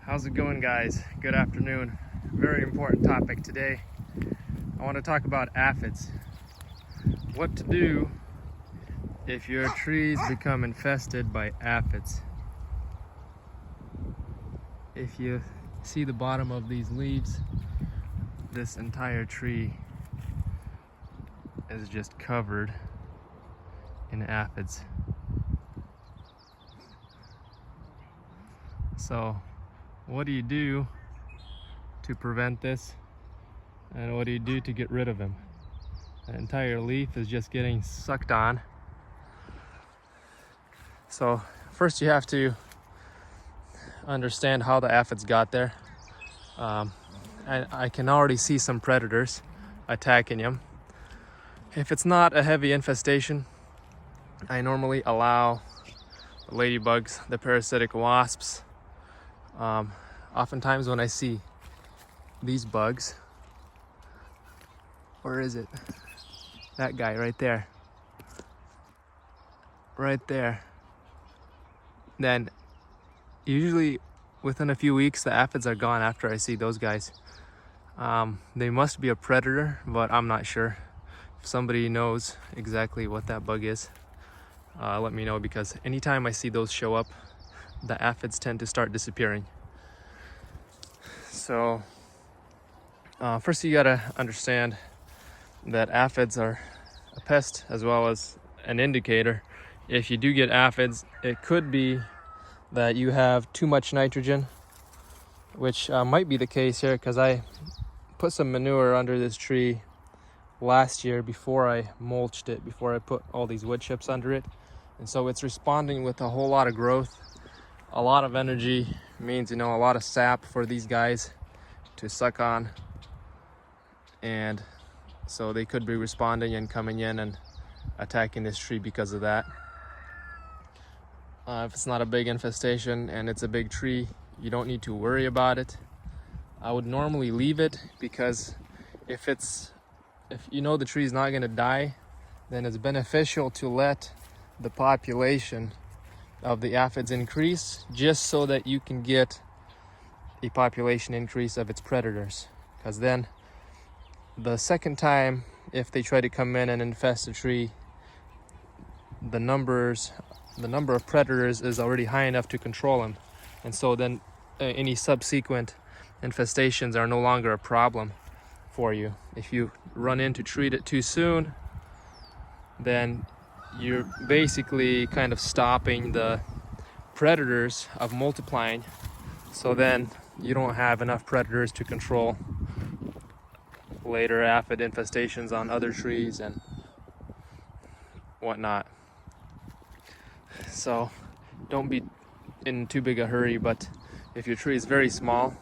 How's it going, guys? Good afternoon. Very important topic today. I want to talk about aphids. What to do if your trees become infested by aphids. If you see the bottom of these leaves, this entire tree is just covered in aphids. So what do you do to prevent this, and what do you do to get rid of them? The entire leaf is just getting sucked on. So first you have to understand how the aphids got there. I can already see some predators attacking them. If it's not a heavy infestation, I normally allow the ladybugs, the parasitic wasps. Oftentimes when I see these bugs, where is it? That guy right there. Right there. Then usually within a few weeks the aphids are gone after I see those guys. They must be a predator, but I'm not sure. If somebody knows exactly what that bug is, let me know, because anytime I see those show up, the aphids tend to start disappearing. So first you gotta understand that aphids are a pest as well as an indicator. If you do get aphids, it could be that you have too much nitrogen, which might be the case here, because I put some manure under this tree last year before I mulched it, before I put all these wood chips under it. And so it's responding with a whole lot of growth. A lot of energy means, a lot of sap for these guys to suck on. And so they could be responding and coming in and attacking this tree because of that. If it's not a big infestation and it's a big tree, you don't need to worry about it. I would normally leave it, because if you know the tree is not going to die, then it's beneficial to let the population of the aphids increase, just so that you can get a population increase of its predators. Because then the second time, if they try to come in and infest a tree, the number of predators is already high enough to control them. And so then any subsequent infestations are no longer a problem for you. If you run in to treat it too soon, then you're basically kind of stopping the predators of multiplying. So then you don't have enough predators to control later aphid infestations on other trees and whatnot. So don't be in too big a hurry. But if your tree is very small,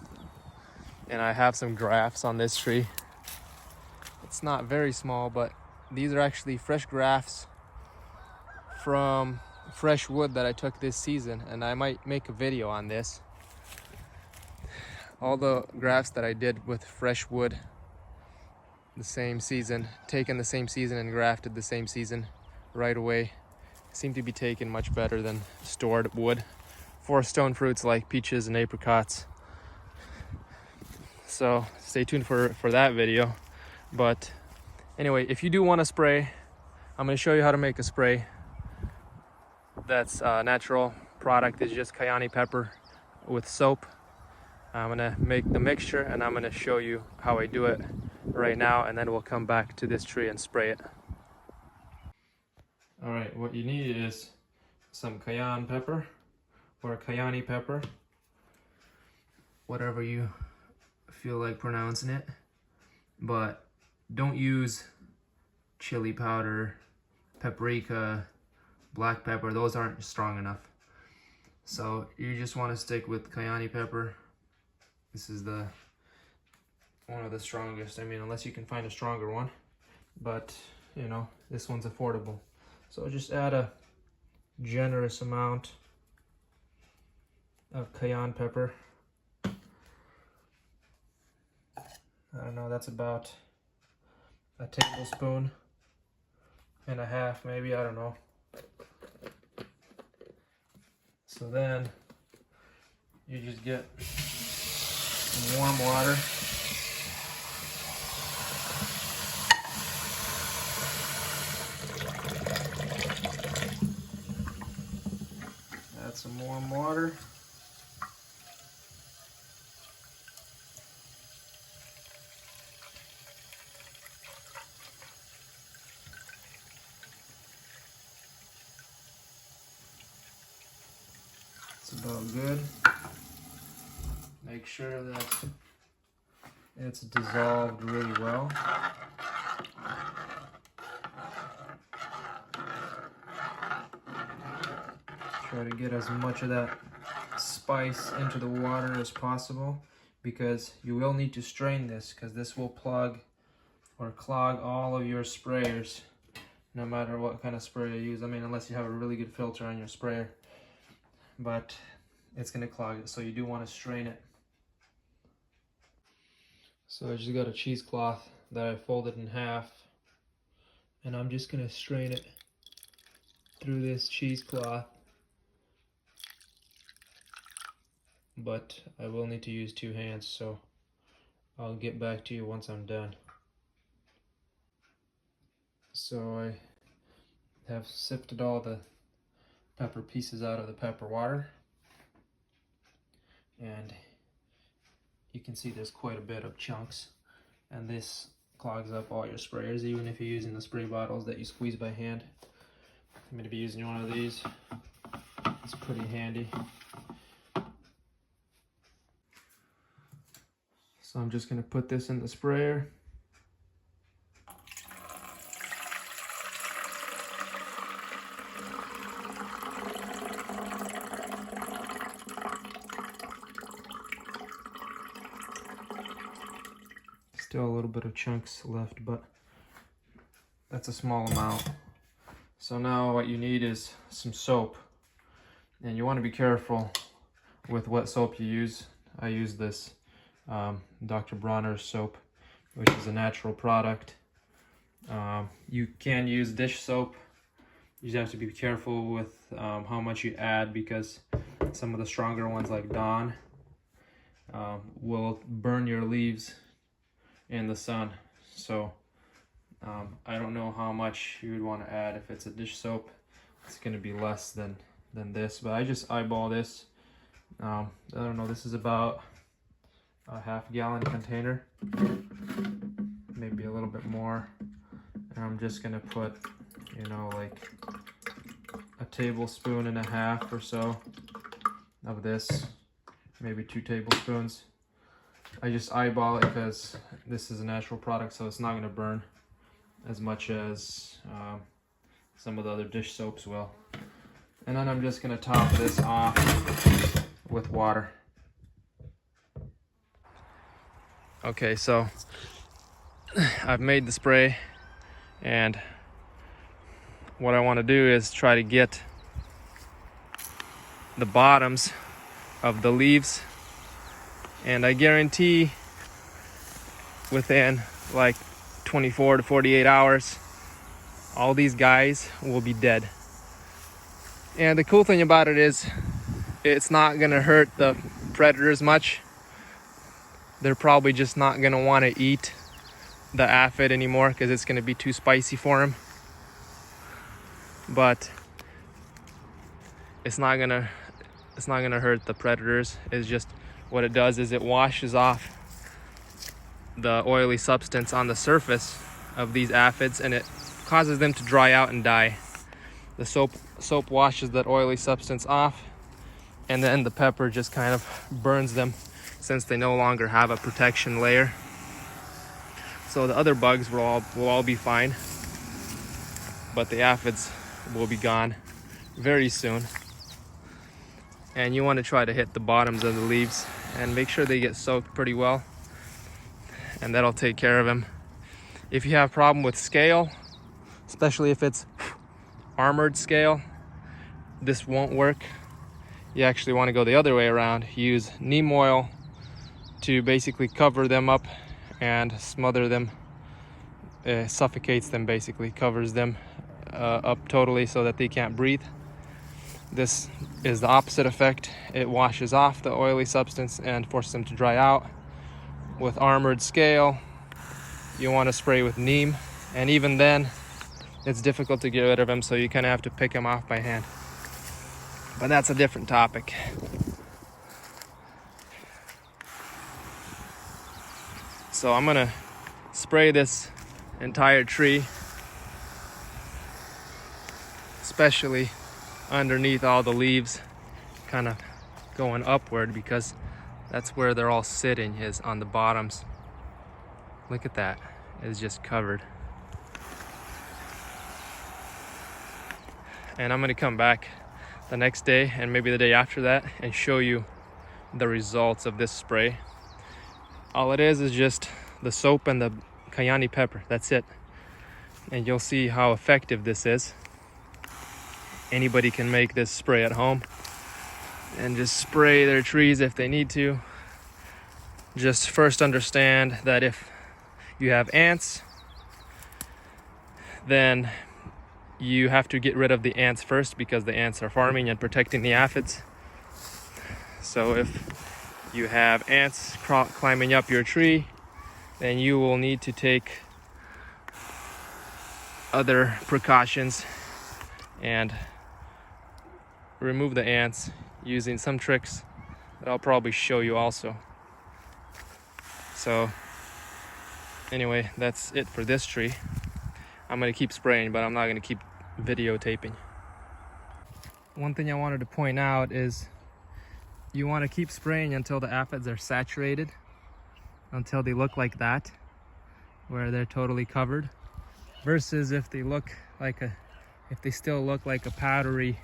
and I have some grafts on this tree, it's not very small, but these are actually fresh grafts from fresh wood that I took this season, and I might make a video on this. All the grafts that I did with fresh wood the same season, taken the same season and grafted the same season right away, seem to be taken much better than stored wood for stone fruits like peaches and apricots. So stay tuned for that video. But anyway, if you do want to spray, I'm going to show you how to make a spray that's a natural product. Is just cayenne pepper with soap. I'm going to make the mixture, and I'm going to show you how I do it right now, and then we'll come back to this tree and spray it. Alright, what you need is some cayenne pepper, or cayenne pepper, whatever you feel like pronouncing it. But don't use chili powder, paprika, black pepper. Those aren't strong enough. So you just want to stick with cayenne pepper. This is one of the strongest. Unless you can find a stronger one, but this one's affordable. So just add a generous amount of cayenne pepper. I don't know, that's about a tablespoon and a half, maybe, I don't know. So then you just get some warm water. Add some warm water. It's about good. Make sure that it's dissolved really well. Try to get as much of that spice into the water as possible, because you will need to strain this, because this will plug or clog all of your sprayers, no matter what kind of sprayer you use. I mean, unless you have a really good filter on your sprayer, but it's going to clog it, so you do want to strain it. So I just got a cheesecloth that I folded in half, and I'm just going to strain it through this cheesecloth. But I will need to use 2 hands, so I'll get back to you once I'm done. So I have sifted all the pepper pieces out of the pepper water, and you can see there's quite a bit of chunks, and this clogs up all your sprayers, even if you're using the spray bottles that you squeeze by hand. I'm going to be using one of these. It's pretty handy. So I'm just going to put this in the sprayer. Still a little bit of chunks left, but that's a small amount. So now what you need is some soap, and you want to be careful with what soap you use. I use this Dr. Bronner's soap, which is a natural product. You can use dish soap. You just have to be careful with how much you add, because some of the stronger ones like Dawn will burn your leaves in the sun. So I don't know how much you would want to add. If it's a dish soap, it's going to be less than this, but I just eyeball this. I don't know, this is about a half-gallon container, maybe a little bit more, and I'm just gonna put, you know, like a tablespoon and a half or so of this, maybe 2 tablespoons. I just eyeball it because this is a natural product, so it's not gonna burn as much as some of the other dish soaps will. And then I'm just gonna top this off with water. Okay, so I've made the spray, and what I want to do is try to get the bottoms of the leaves, and I guarantee within like 24 to 48 hours all these guys will be dead. And the cool thing about it is it's not gonna hurt the predators much. They're probably just not going to want to eat the aphid anymore because it's going to be too spicy for them. But it's not going to hurt the predators. It's just what it does is it washes off the oily substance on the surface of these aphids, and it causes them to dry out and die. The soap washes that oily substance off, and then the pepper just kind of burns them, since they no longer have a protection layer. So the other bugs will all be fine, but the aphids will be gone very soon. And you want to try to hit the bottoms of the leaves and make sure they get soaked pretty well, and that'll take care of them. If you have a problem with scale, especially if it's armored scale, this won't work. You actually want to go the other way around. Use neem oil to basically cover them up and smother them. Suffocates them, basically covers them up totally so that they can't breathe. This is the opposite effect. It washes off the oily substance and forces them to dry out, with armored scale, you want to spray with neem, and even then it's difficult to get rid of them, so you kind of have to pick them off by hand. But that's a different topic. So I'm gonna spray this entire tree, especially underneath all the leaves, kind of going upward, because that's where they're all sitting, is on the bottoms. Look at that, it's just covered. And I'm gonna come back the next day and maybe the day after that and show you the results of this spray. All it is just the soap and the cayenne pepper, that's it. And you'll see how effective this is. Anybody can make this spray at home and just spray their trees if they need to. Just first understand that if you have ants, then you have to get rid of the ants first, because the ants are farming and protecting the aphids. So if you have ants climbing up your tree, then you will need to take other precautions and remove the ants using some tricks that I'll probably show you also. So anyway, that's it for this tree. I'm gonna keep spraying, but I'm not gonna keep videotaping. One thing I wanted to point out is you want to keep spraying until the aphids are saturated, until they look like that, where they're totally covered, versus if they still look like a powdery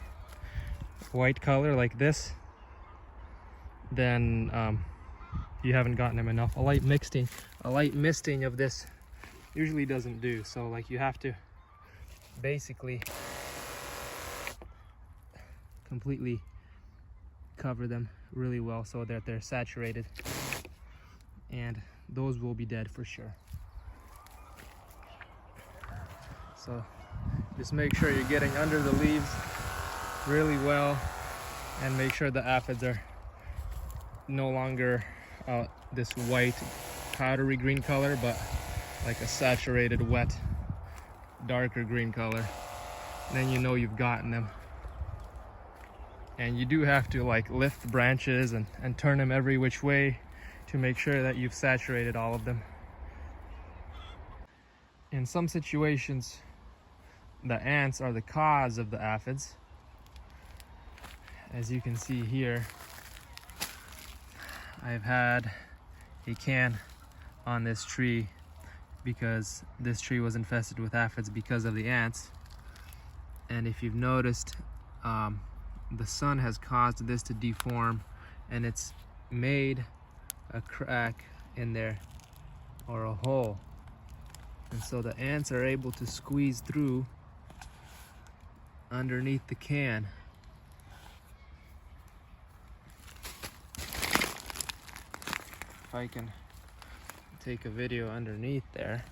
white color like this, then you haven't gotten them enough. A light misting of this usually doesn't do. So like, you have to basically completely cover them really well so that they're saturated, and those will be dead for sure. So just make sure you're getting under the leaves really well, and make sure the aphids are no longer this white powdery green color, but like a saturated wet darker green color. Then you know you've gotten them. And you do have to like lift branches and turn them every which way to make sure that you've saturated all of them. In some situations, the ants are the cause of the aphids. As you can see here, I've had a can on this tree because this tree was infested with aphids because of the ants. And if you've noticed, the sun has caused this to deform, and it's made a crack in there, or a hole. And so the ants are able to squeeze through underneath the can. If I can take a video underneath there.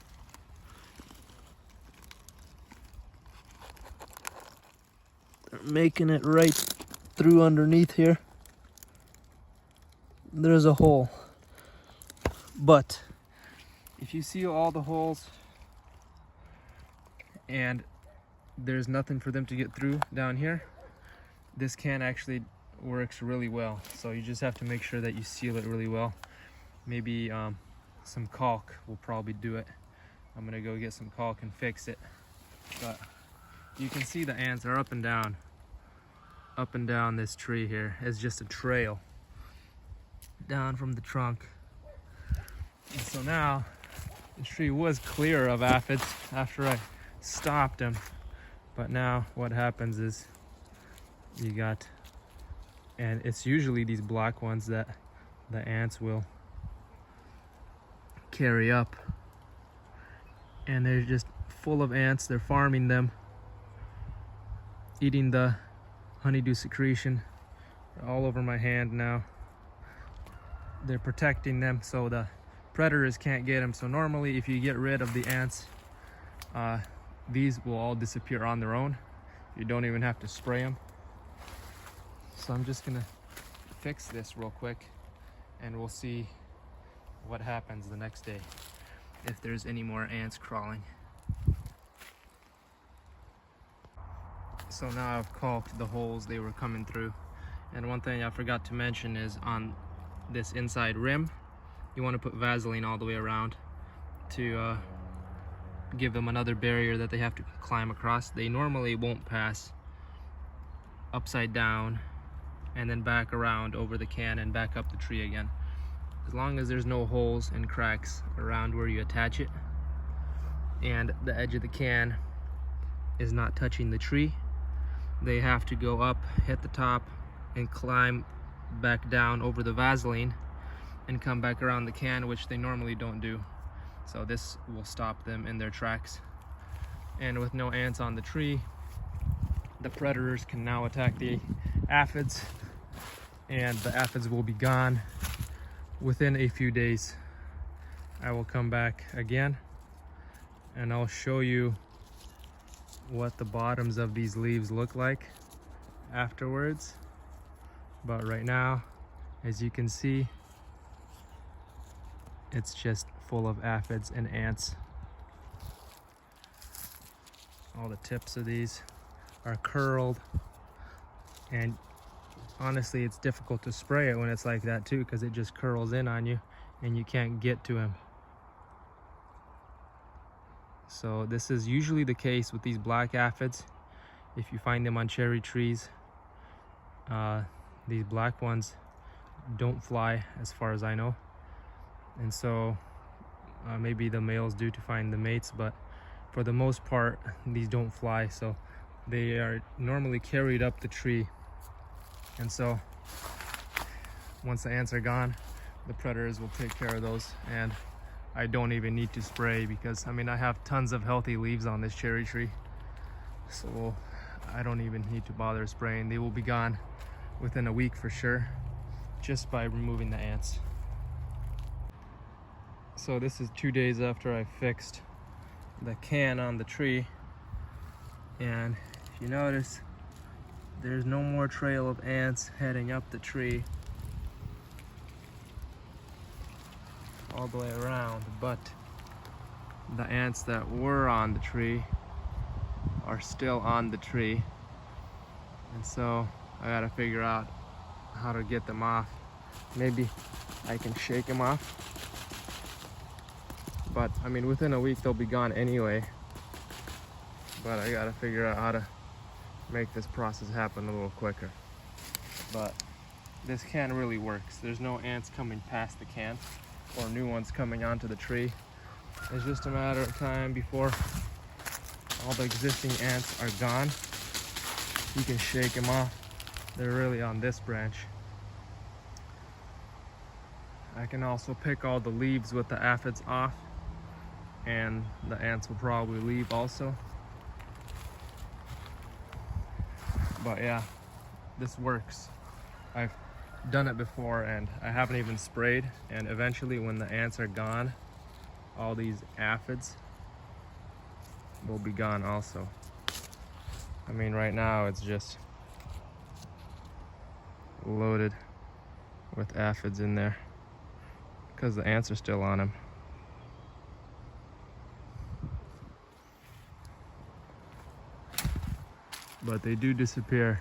Making it right through underneath here. There's a hole. But if you seal all the holes and there's nothing for them to get through down here, this can actually works really well. So you just have to make sure that you seal it really well. Maybe some caulk will probably do it. I'm gonna go get some caulk and fix it. But you can see the ants are up and down this tree here. It's just a trail down from the trunk. And so now the tree was clear of aphids after I stopped them, but now what happens is you got, and it's usually these black ones that the ants will carry up, and they're just full of ants. They're farming them, eating the honeydew secretion. They're all over my hand now. They're protecting them so the predators can't get them. So normally if you get rid of the ants, these will all disappear on their own. You don't even have to spray them. So I'm just gonna fix this real quick and we'll see what happens the next day if there's any more ants crawling. So now I've caulked the holes they were coming through. And one thing I forgot to mention is on this inside rim, you want to put Vaseline all the way around to give them another barrier that they have to climb across. They normally won't pass upside down and then back around over the can and back up the tree again. As long as there's no holes and cracks around where you attach it and the edge of the can is not touching the tree, they have to go up, hit the top, and climb back down over the Vaseline and come back around the can, which they normally don't do. So this will stop them in their tracks. And with no ants on the tree, the predators can now attack the aphids, and the aphids will be gone within a few days. I will come back again and I'll show you what the bottoms of these leaves look like afterwards. But right now, as you can see, it's just full of aphids and ants. All the tips of these are curled, and honestly it's difficult to spray it when it's like that too, because it just curls in on you and you can't get to them. So this is usually the case with these black aphids. If you find them on cherry trees, these black ones don't fly as far as I know, and so maybe the males do to find the mates, but for the most part these don't fly, so they are normally carried up the tree. And so once the ants are gone, the predators will take care of those, and I don't even need to spray because I mean I have tons of healthy leaves on this cherry tree, so I don't even need to bother spraying. They will be gone within a week for sure, just by removing the ants. So this is 2 days after I fixed the can on the tree, and if you notice, there's no more trail of ants heading up the tree all the way around, but the ants that were on the tree are still on the tree, and so I gotta figure out how to get them off. Maybe I can shake them off, but I mean within a week they'll be gone anyway, but I gotta figure out how to make this process happen a little quicker. But this can really works. There's no ants coming past the can or new ones coming onto the tree. It's just a matter of time before all the existing ants are gone. You can shake them off. They're really on this branch. I can also pick all the leaves with the aphids off, and the ants will probably leave also. But yeah, this works. I've done it before and I haven't even sprayed, and eventually when the ants are gone, all these aphids will be gone also. I mean right now it's just loaded with aphids in there because the ants are still on them. But they do disappear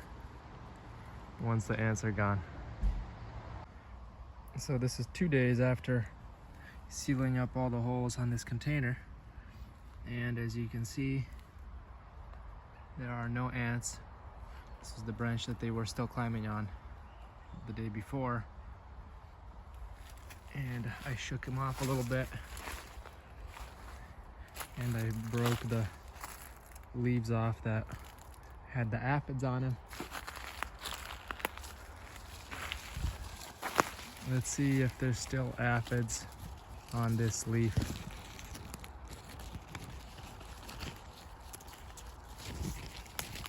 once the ants are gone. So this is 2 days after sealing up all the holes on this container, and as you can see, there are no ants. This is the branch that they were still climbing on the day before, and I shook them off a little bit and I broke the leaves off that had the aphids on them. Let's see if there's still aphids on this leaf.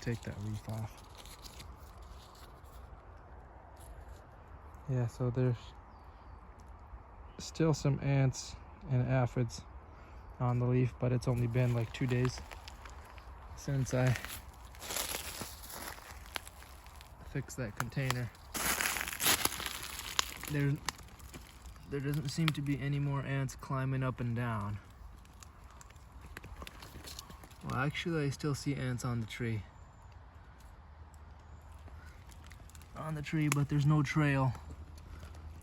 Take that leaf off. Yeah, so there's still some ants and aphids on the leaf, but it's only been like 2 days since I fixed that container. there doesn't seem to be any more ants climbing up and down. Well, actually I still see ants on the tree. But there's no trail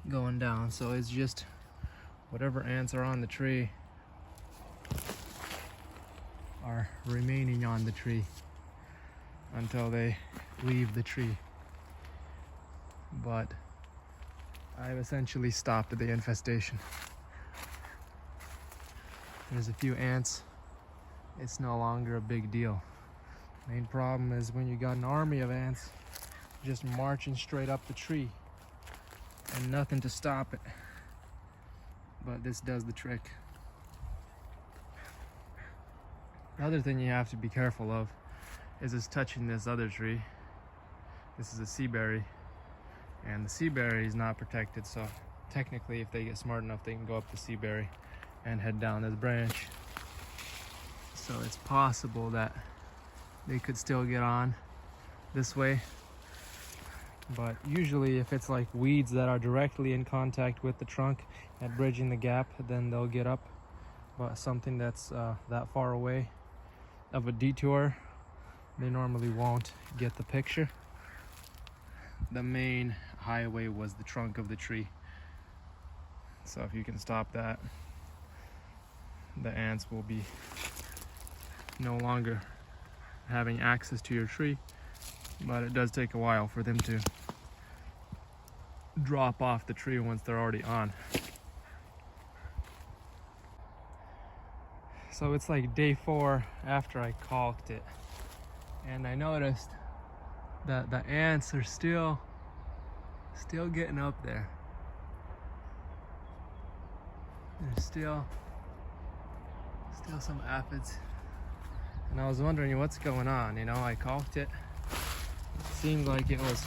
going down, so it's just whatever ants are on the tree are remaining on the tree until they leave the tree. But I've essentially stopped the infestation. There's a few ants. It's no longer a big deal. Main problem is when you got an army of ants just marching straight up the tree and nothing to stop it. But this does the trick. The other thing you have to be careful of is touching this other tree. This is a seaberry, and the seaberry is not protected, so technically if they get smart enough they can go up the seaberry and head down this branch. So it's possible that they could still get on this way, but usually if it's like weeds that are directly in contact with the trunk and bridging the gap, then they'll get up. But something that's that far away of a detour, they normally won't get the picture. The main highway was the trunk of the tree, so if you can stop that, the ants will be no longer having access to your tree. But it does take a while for them to drop off the tree once they're already on. So it's like day 4 after I caulked it, and I noticed that the ants are still getting up there. There's still some aphids, and I was wondering what's going on. You know, I caulked it. It seemed like it was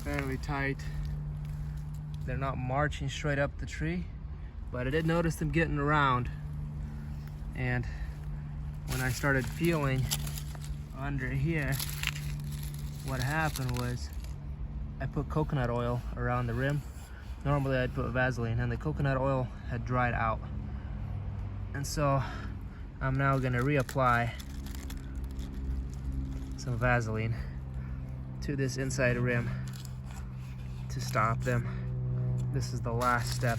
fairly tight. They're not marching straight up the tree, but I did notice them getting around. And when I started feeling under here, what happened was I put coconut oil around the rim. Normally I'd put Vaseline, and the coconut oil had dried out. And so I'm now gonna reapply some Vaseline to this inside rim to stop them. This is the last step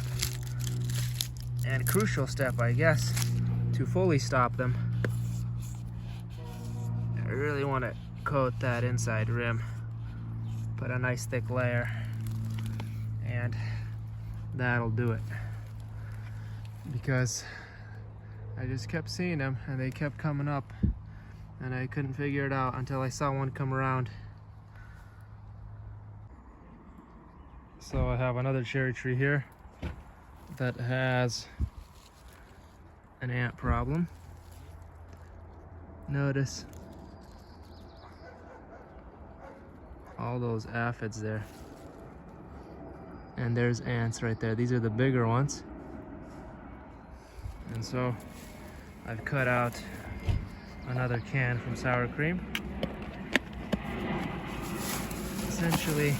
and crucial step, I guess, to fully stop them. I really want to coat that inside rim, put a nice thick layer, and that'll do it. Because I just kept seeing them and they kept coming up, and I couldn't figure it out until I saw one come around. So I have another cherry tree here that has an ant problem. Notice all those aphids there. And there's ants right there. These are the bigger ones. And so I've cut out another can from sour cream. Essentially,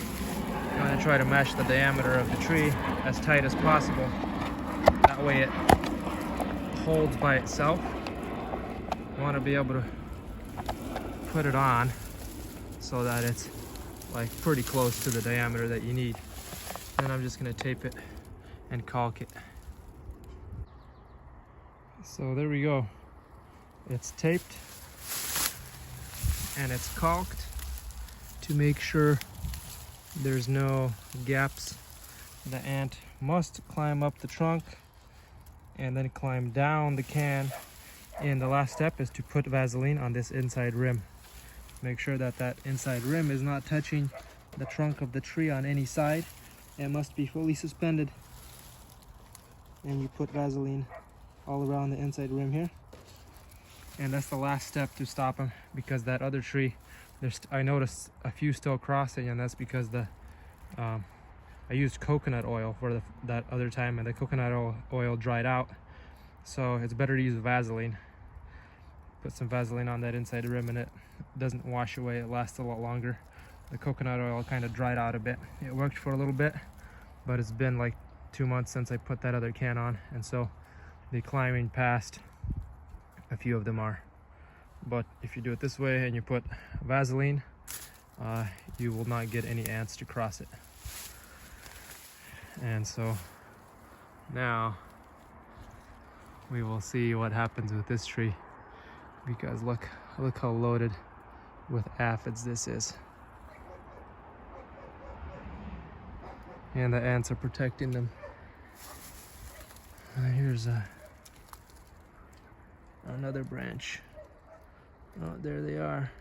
I'm going to try to mesh the diameter of the tree as tight as possible. That way it holds by itself. You want to be able to put it on so that it's like pretty close to the diameter that you need. Then I'm just going to tape it and caulk it. So there we go. It's taped and it's caulked to make sure there's no gaps. The ant must climb up the trunk and then climb down the can. And the last step is to put Vaseline on this inside rim. Make sure that that inside rim is not touching the trunk of the tree on any side. It must be fully suspended. And you put Vaseline all around the inside rim here. And that's the last step to stop them, because that other tree, I noticed a few still crossing, and that's because I used coconut oil for that other time, and the coconut oil dried out. So it's better to use Vaseline. Put some Vaseline on that inside rim and it doesn't wash away, it lasts a lot longer. The coconut oil kind of dried out a bit. It worked for a little bit, but it's been like 2 months since I put that other can on, and so the climbing past, a few of them are. But if you do it this way and you put Vaseline, you will not get any ants to cross it. And so now we will see what happens with this tree, because look how loaded with aphids this is. And the ants are protecting them. Here's another branch. Oh, there they are.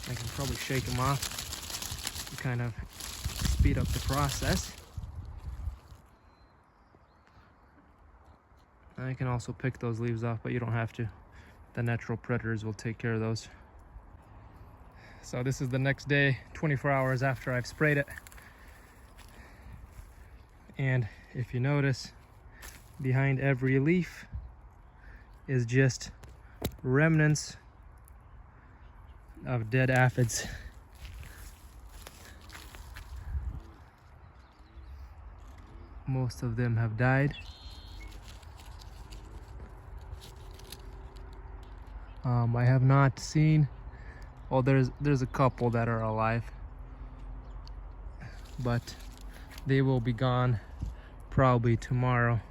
I can probably shake them off to kind of speed up the process. I can also pick those leaves off, but you don't have to. The natural predators will take care of those. So this is the next day, 24 hours after I've sprayed it. And if you notice, behind every leaf is just remnants of dead aphids. Most of them have died. I have not seen, well, there's a couple that are alive, but they will be gone probably tomorrow.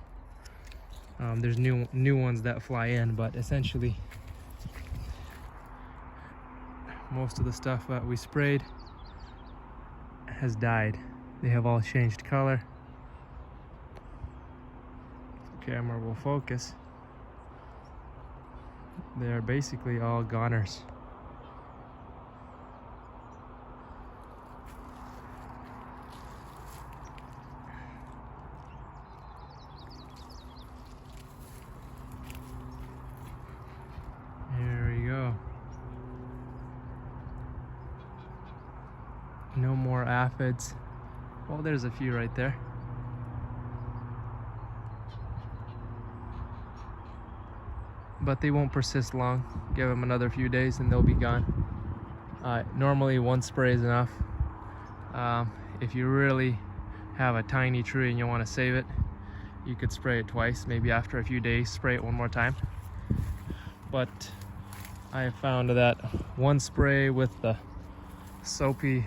There's new ones that fly in, but essentially most of the stuff that we sprayed has died. They have all changed color. The camera will focus. They are basically all goners. Here we go. No more aphids. Well, there's a few right there. But they won't persist long. Give them another few days and they'll be gone. Normally one spray is enough. If you really have a tiny tree and you want to save it, you could spray it twice. Maybe after a few days, spray it one more time. But I have found that one spray with the soapy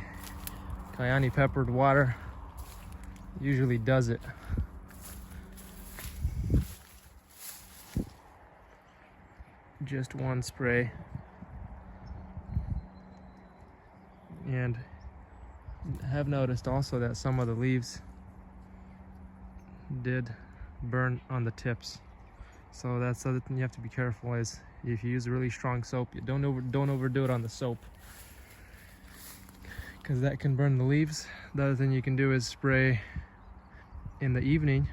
cayenne peppered water usually does it. Just one spray, and have noticed also that some of the leaves did burn on the tips. So that's the other thing you have to be careful is if you use a really strong soap, you don't overdo it on the soap, because that can burn the leaves. The other thing you can do is spray in the evening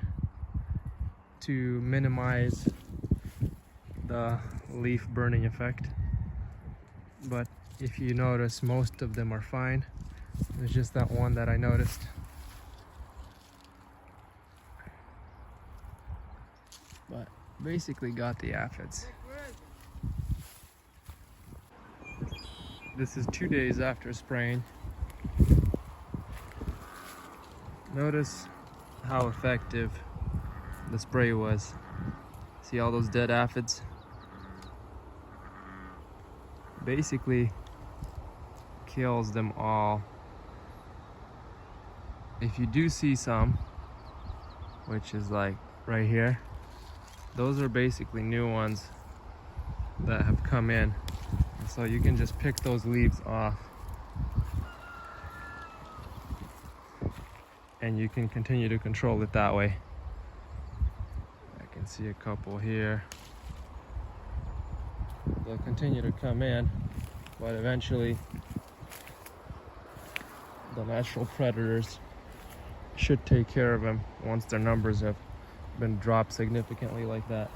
to minimize the leaf burning effect. But if you notice, most of them are fine. There's just that one that I noticed. But basically got the aphids. This is 2 days after spraying. Notice how effective the spray was. See all those dead aphids? Basically kills them all. If you do see some, which is like right here, those are basically new ones that have come in. So you can just pick those leaves off and you can continue to control it that way. I can see a couple here. They'll continue to come in, but eventually the natural predators should take care of them once their numbers have been dropped significantly like that.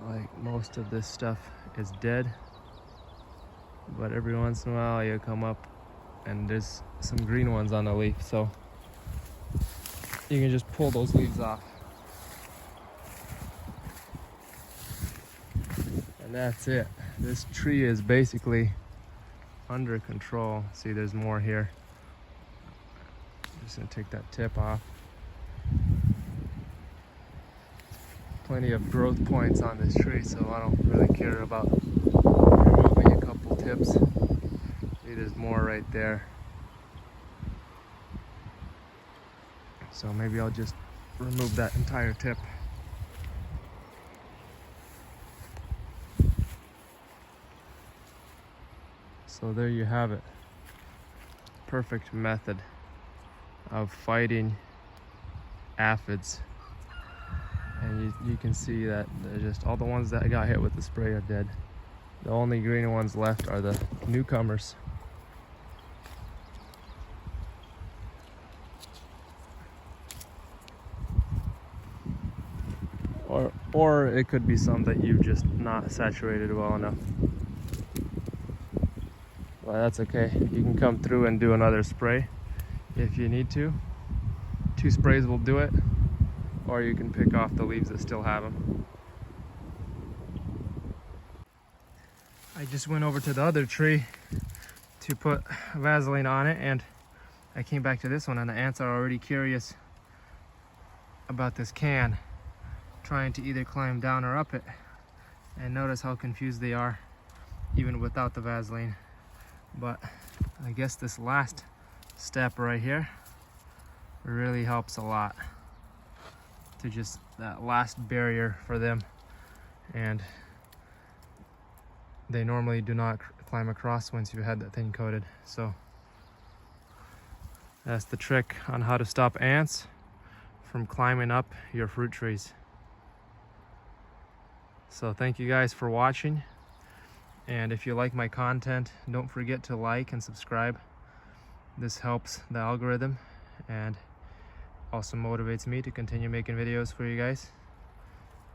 Like most of this stuff is dead, but every once in a while you come up and there's some green ones on the leaf, so you can just pull those leaves off. And that's it. This tree is basically under control. See, there's more here. I'm just gonna take that tip off. Plenty of growth points on this tree, so I don't really care about removing a couple tips. See, there's more right there. So maybe I'll just remove that entire tip. So there you have it. Perfect method of fighting aphids. And you can see that they're just all the ones that got hit with the spray are dead. The only green ones left are the newcomers. Or it could be some that you've just not saturated well enough. But that's okay. You can come through and do another spray if you need to. 2 sprays will do it. Or you can pick off the leaves that still have them. I just went over to the other tree to put Vaseline on it, and I came back to this one, and the ants are already curious about this can, trying to either climb down or up it. And notice how confused they are even without the Vaseline. But I guess this last step right here really helps a lot, to just that last barrier for them. And they normally do not climb across once you've had that thing coated. So that's the trick on how to stop ants from climbing up your fruit trees. So thank you guys for watching. And if you like my content, don't forget to like and subscribe. This helps the algorithm and also motivates me to continue making videos for you guys.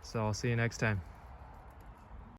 So I'll see you next time.